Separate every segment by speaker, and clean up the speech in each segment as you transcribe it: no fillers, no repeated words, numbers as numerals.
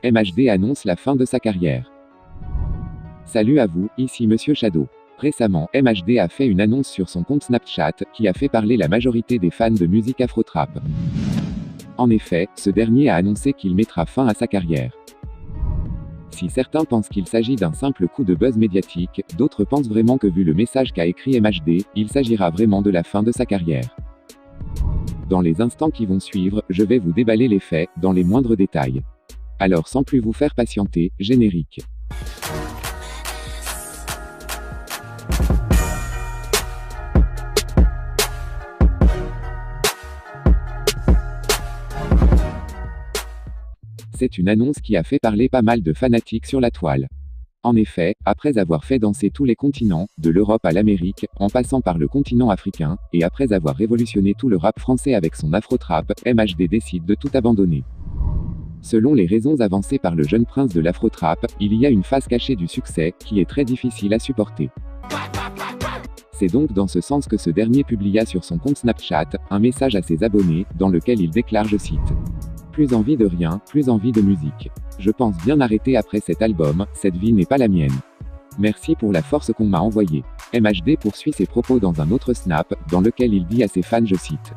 Speaker 1: MHD annonce la fin de sa carrière. Salut à vous, ici Monsieur Shadow. Récemment, MHD a fait une annonce sur son compte Snapchat, qui a fait parler la majorité des fans de musique afro-trap. En effet, ce dernier a annoncé qu'il mettra fin à sa carrière. Si certains pensent qu'il s'agit d'un simple coup de buzz médiatique, d'autres pensent vraiment que vu le message qu'a écrit MHD, il s'agira vraiment de la fin de sa carrière. Dans les instants qui vont suivre, je vais vous déballer les faits, dans les moindres détails. Alors sans plus vous faire patienter, générique. C'est une annonce qui a fait parler pas mal de fanatiques sur la toile. En effet, après avoir fait danser tous les continents, de l'Europe à l'Amérique, en passant par le continent africain, et après avoir révolutionné tout le rap français avec son afro-trap, MHD décide de tout abandonner. Selon les raisons avancées par le jeune prince de l'afro-trap, il y a une face cachée du succès, qui est très difficile à supporter. C'est donc dans ce sens que ce dernier publia sur son compte Snapchat, un message à ses abonnés, dans lequel il déclare, je cite: plus envie de rien, plus envie de musique. Je pense bien arrêter après cet album, cette vie n'est pas la mienne. Merci pour la force qu'on m'a envoyée. MHD poursuit ses propos dans un autre snap, dans lequel il dit à ses fans, je cite: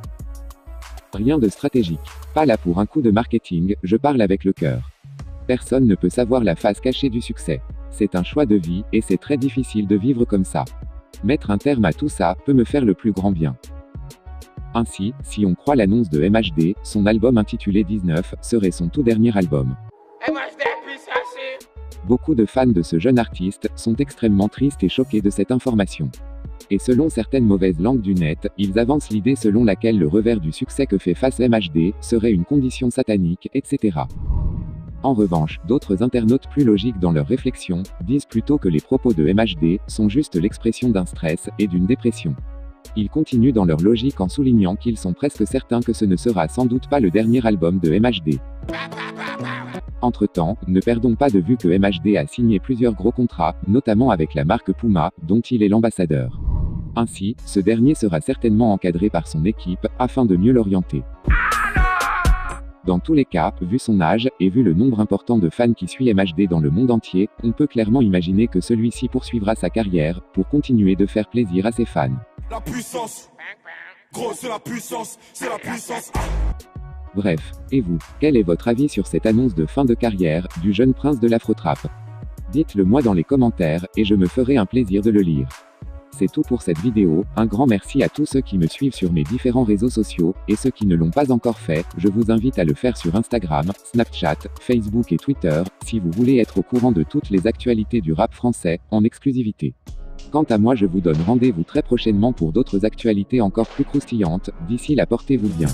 Speaker 1: rien de stratégique. Pas là pour un coup de marketing, je parle avec le cœur. Personne ne peut savoir la face cachée du succès. C'est un choix de vie, et c'est très difficile de vivre comme ça. Mettre un terme à tout ça, peut me faire le plus grand bien. Ainsi, si on croit l'annonce de MHD, son album intitulé 19 serait son tout dernier album. Beaucoup de fans de ce jeune artiste sont extrêmement tristes et choqués de cette information. Et selon certaines mauvaises langues du net, ils avancent l'idée selon laquelle le revers du succès que fait face MHD serait une condition satanique, etc. En revanche, d'autres internautes plus logiques dans leurs réflexions disent plutôt que les propos de MHD sont juste l'expression d'un stress et d'une dépression. Ils continuent dans leur logique en soulignant qu'ils sont presque certains que ce ne sera sans doute pas le dernier album de MHD. Entre-temps, ne perdons pas de vue que MHD a signé plusieurs gros contrats, notamment avec la marque Puma, dont il est l'ambassadeur. Ainsi, ce dernier sera certainement encadré par son équipe, afin de mieux l'orienter. Dans tous les cas, vu son âge, et vu le nombre important de fans qui suit MHD dans le monde entier, on peut clairement imaginer que celui-ci poursuivra sa carrière, pour continuer de faire plaisir à ses fans.
Speaker 2: La puissance. Gros, c'est la puissance, c'est la puissance.
Speaker 1: Bref, et vous, quel est votre avis sur cette annonce de fin de carrière, du jeune prince de l'afro-trap? Dites-le moi dans les commentaires, et je me ferai un plaisir de le lire. C'est tout pour cette vidéo, un grand merci à tous ceux qui me suivent sur mes différents réseaux sociaux, et ceux qui ne l'ont pas encore fait, je vous invite à le faire sur Instagram, Snapchat, Facebook et Twitter, si vous voulez être au courant de toutes les actualités du rap français, en exclusivité. Quant à moi, je vous donne rendez-vous très prochainement pour d'autres actualités encore plus croustillantes. D'ici là, portez-vous bien.